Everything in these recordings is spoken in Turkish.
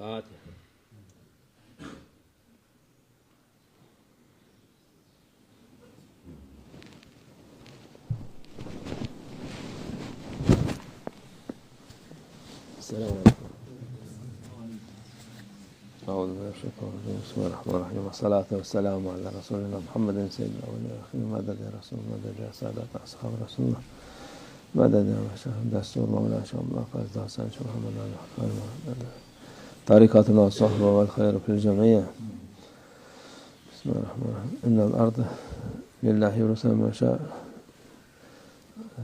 الفاتح. السلام عليكم. أعوذ بالله من الشيطان الرجيم. بسم الله الرحمن الرحيم. والصلاة والسلام على رسولنا محمد سيد الأولين والآخرين. مدد يا رسول الله، مدد يا سادة أصحاب رسول الله، مدد يا مشاهد دستور مولانا ش.Muhammad فضل ش.Muhammad الرحمن. طريقتنا الصحبة والخير في الجميع. بسم الله الرحمن الرحيم. إن الأرض لله يورثها ما شاء.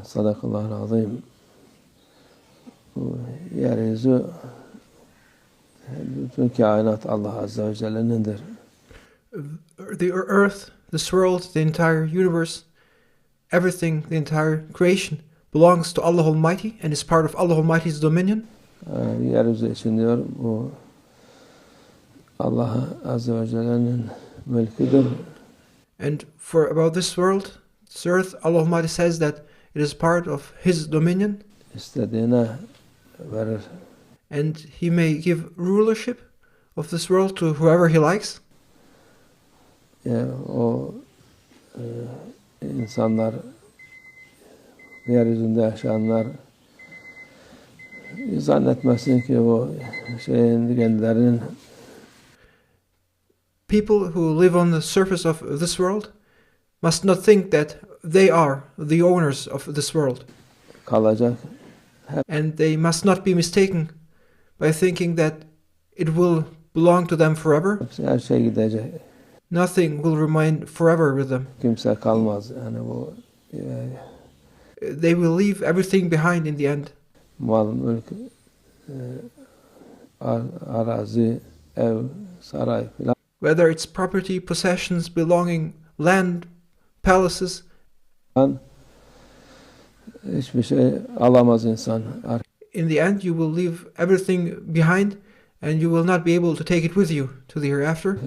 صدق الله العظيم. Yeryüzü bütün kainat Allah Azze ve Celle'nindir. The earth, this world, the entire universe, everything, the entire creation belongs to Allah Almighty and is part of Allah Almighty's dominion. Yeryüzü için diyor bu Allah Azze ve Celle'nin mülküdür. And for about this world, this earth, Allah Almighty says that it is part of His dominion. İstediğine verir. And He may give rulership of this world to whoever He likes. O insanlar, yeryüzünde yaşayanlar zannetmesin ki o şeyin kendilerinin. People who live on the surface of this world must not think that they are the owners of this world. Kalacak. And they must not be mistaken by thinking that it will belong to them forever. Her şey gidecek. Nothing will remain forever with them. Kimse kalmaz. Yani bu They will leave everything behind in the end. Mal, mülk, arazi, ev, saray filan. Whether it's property, possessions, belonging, land, palaces. Hiçbir şey alamaz insan. In the end, you will leave everything behind, and you will not be able to take it with you to the hereafter.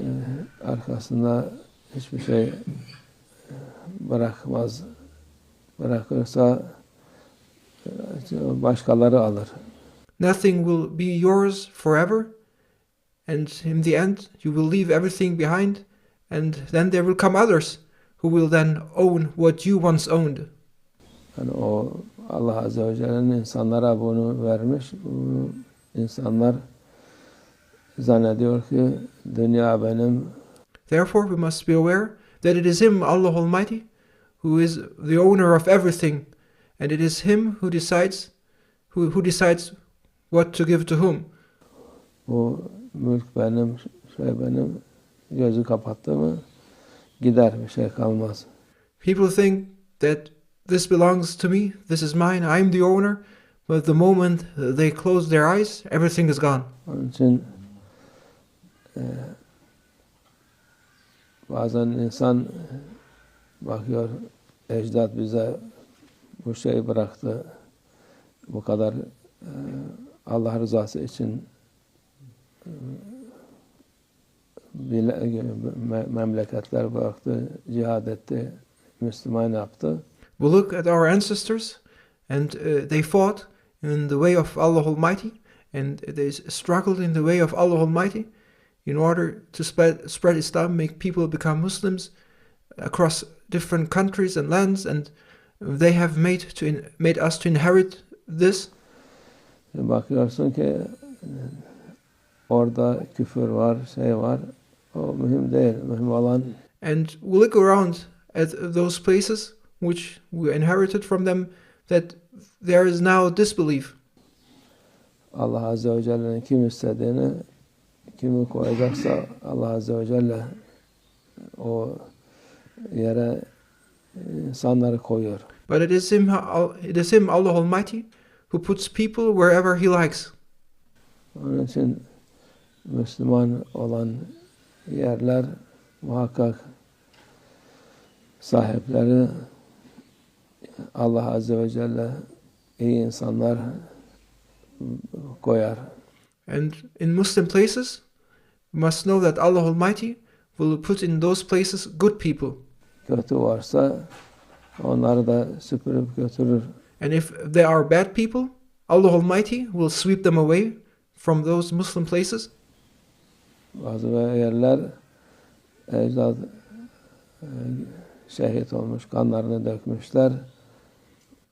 Arkasında hiçbir şey bırakmaz. Bırakırsa başkaları alır. Nothing will be yours forever, and in the end, you will leave everything behind, and then there will come others who will then own what you once owned. Yani o Allah Azze ve Celle'nin insanlara bunu vermiş. İnsanlar zannediyor ki dünya benim. Therefore, we must be aware that it is Him, Allah Almighty, who is the owner of everything, and it is Him who decides what to give to whom. Bu mülk benim, şey benim. Gözü kapattı mı gider, bir şey kalmaz. People think that this belongs to me, this is mine, I'm the owner, but the moment they close their eyes, everything is gone. Onun için bazen insan bakıyor, ecdat bize bu şeyi bıraktı, bu kadar Allah rızası için memleketler bıraktı, cihad etti, Müslüman yaptı. We look at our ancestors, and they fought in the way of Allah Almighty, and they struggled in the way of Allah Almighty in order to spread Islam, make people become Muslims across different countries and lands, and they have made us to inherit this. Bakıyorsun ki orada küfür var, şey var. O mühim değil, mühim olan. And we look around at those places which we inherited from them, that there is now disbelief. Allah Azze ve Celle'nin kim istediğini, kimi koyacaksa Allah Azze ve Celle o yere insanları koyuyor. But it is Him, Allah Almighty, who puts people wherever He likes. Onun için Müslüman olan yerler muhakkak sahipleri Allah Azze ve Celle iyi insanlar koyar. And in Muslim places, we must know that Allah Almighty will put in those places good people. Kötü varsa onları da süpürüp götürür. And if there are bad people, Allah Almighty will sweep them away from those Muslim places. bazı yerler ecdad şehit olmuş, kanlarını dökmüşler.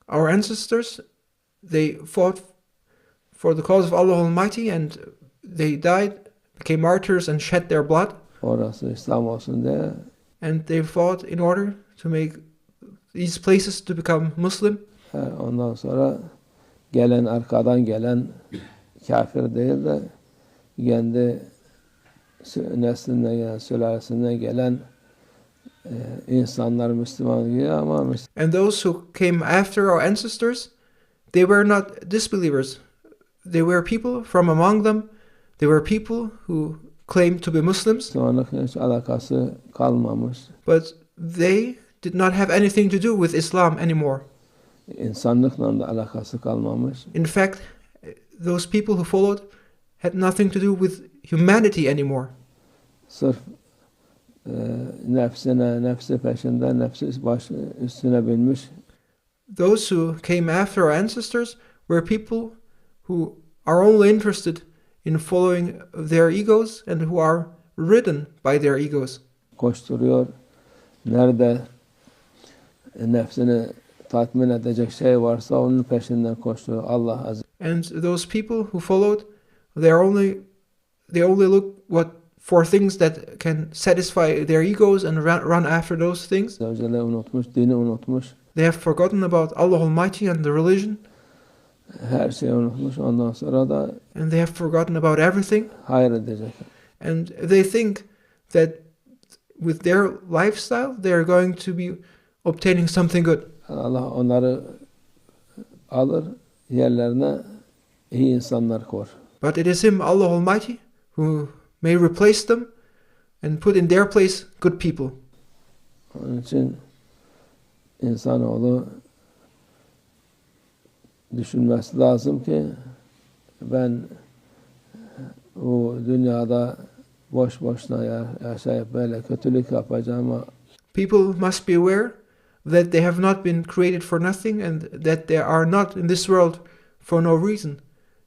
Our ancestors, they fought for the cause of Allah Almighty and they died, became martyrs and shed their blood. Orası İslam olsun diye. And they fought in order to make these places to become Muslim. Ondan sonra arkadan gelen kafir değil de kendi neslinden gelen, sülalesinden gelen insanlar Müslüman gibi ama And those who came after our ancestors, they were not disbelievers. They were people from among them. They were people who claimed to be Muslims. Müslümanlıkla hiç alakası kalmamış. But they did not have anything to do with Islam anymore. İnsanlıkla da alakası kalmamış. In fact, those people who followed had nothing to do with humanity anymore. Sırf nefsi peşinde, nefsi üstüne binmiş. Those who came after our ancestors were people who are only interested in following their egos and who are ridden by their egos. Koşturuyor. Nerede nefsini tatmin edecek şey varsa onun peşinden koşturuyor. Allah Azze. And those people who followed, they only look for things that can satisfy their egos and run after those things. Unutmuş, dini unutmuş. They have forgotten about Allah Almighty and the religion. Her şeyi unutmuş. Ondan sonra da and they have forgotten about everything. Hayır edecek. And they think that with their lifestyle they are going to be obtaining something good. Allah onları alır, yerlerine iyi insanlar koyar. But it is Him, Allah Almighty, who may replace them and put in their place good people. Onun için insanoğlu düşünmesi lazım ki ben bu dünyada boş boşuna yaşayıp böyle kötülük yapacağıma. People must be aware that they have not been created for nothing and that they are not in this world for no reason.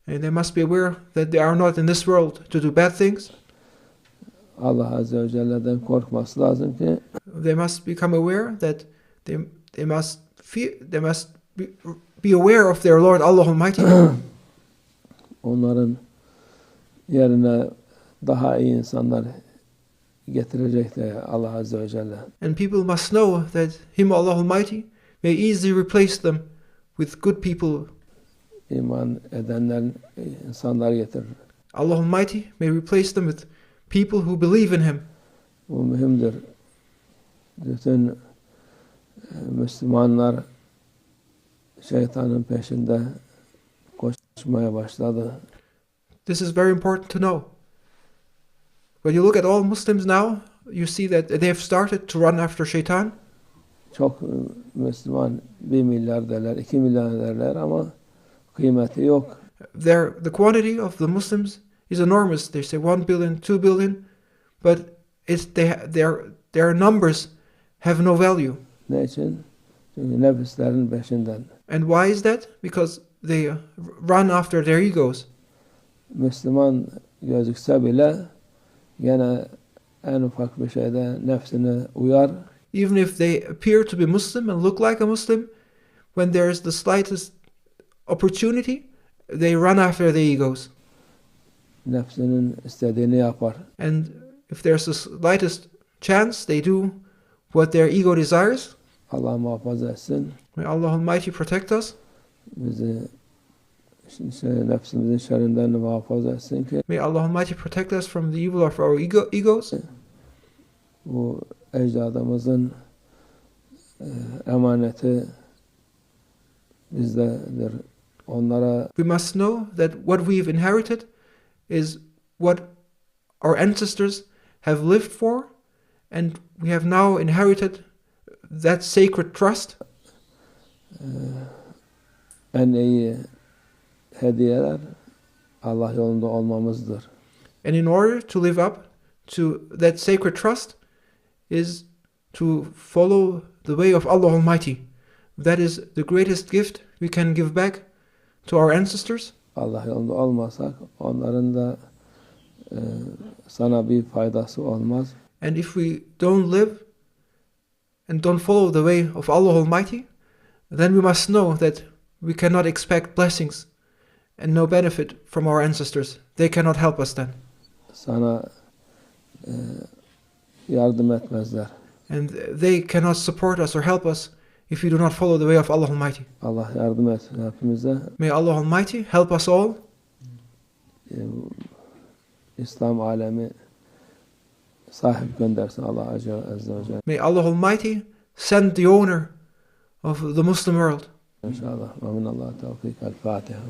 And they must be aware that they are not in this world to do bad things. Allah Azze ve Celle'den korkması lazım ki they must become aware that they must be aware of their Lord Allah Almighty. Onların yerine daha iyi insanlar getirecek de Allah Azze ve Celle. And people must know that Him, Allah Almighty, may easily replace them with good people. İman edenler insanlar getirir. Allah Almighty may replace them with people who believe in Him. Bu mühimdir. Bütün Müslümanlar şeytanın peşinde koşmaya başladı. This is very important to know. When you look at all Muslims now, you see that they have started to run after shaitan. Çok Müslüman 1 milyar derler, 2 milyar derler ama kıymeti yok. The quantity of the Muslims is enormous. They say 1 billion, 2 billion, but their numbers have no value. Ne için? Çünkü nefislerin peşinden. And why is that? Because they run after their egos. Müslüman gözükse bile gene en ufak bir şeyde nefsine uyar. Even if they appear to be Muslim and look like a Muslim, when there is the slightest opportunity, they run after their egos. Nefsinin istediğini yapar. And if there's the slightest chance, they do what their ego desires. Allah muhafaza etsin. May Allah Almighty protect us. Bizi nefsimizin şerrinden muhafaza etsin ki May Allah Almighty protect us from the evil of our egos. Bu ecdadımızın emaneti bizdedir. Onlara We must know that what we've inherited is what our ancestors have lived for, and we have now inherited that sacred trust. En iyi hediyeler Allah yolunda olmamızdır. And in order to live up to that sacred trust is to follow the way of Allah Almighty. That is the greatest gift we can give back to our ancestors. Allah yolunda olmasak onların da sana bir faydası olmaz. And if we don't live and don't follow the way of Allah Almighty, then we must know that we cannot expect blessings and no benefit from our ancestors. They cannot help us then. Sana yardım etmezler. And they cannot support us or help us if we do not follow the way of Allah Almighty. Allah yardım etsin hepimize. May Allah Almighty help us all. İslam alemi sahip göndersin Allah Azze. May Allah Almighty send the owner of the Muslim world. İnşallah. Ve minallah tevfik. El-Fatiha.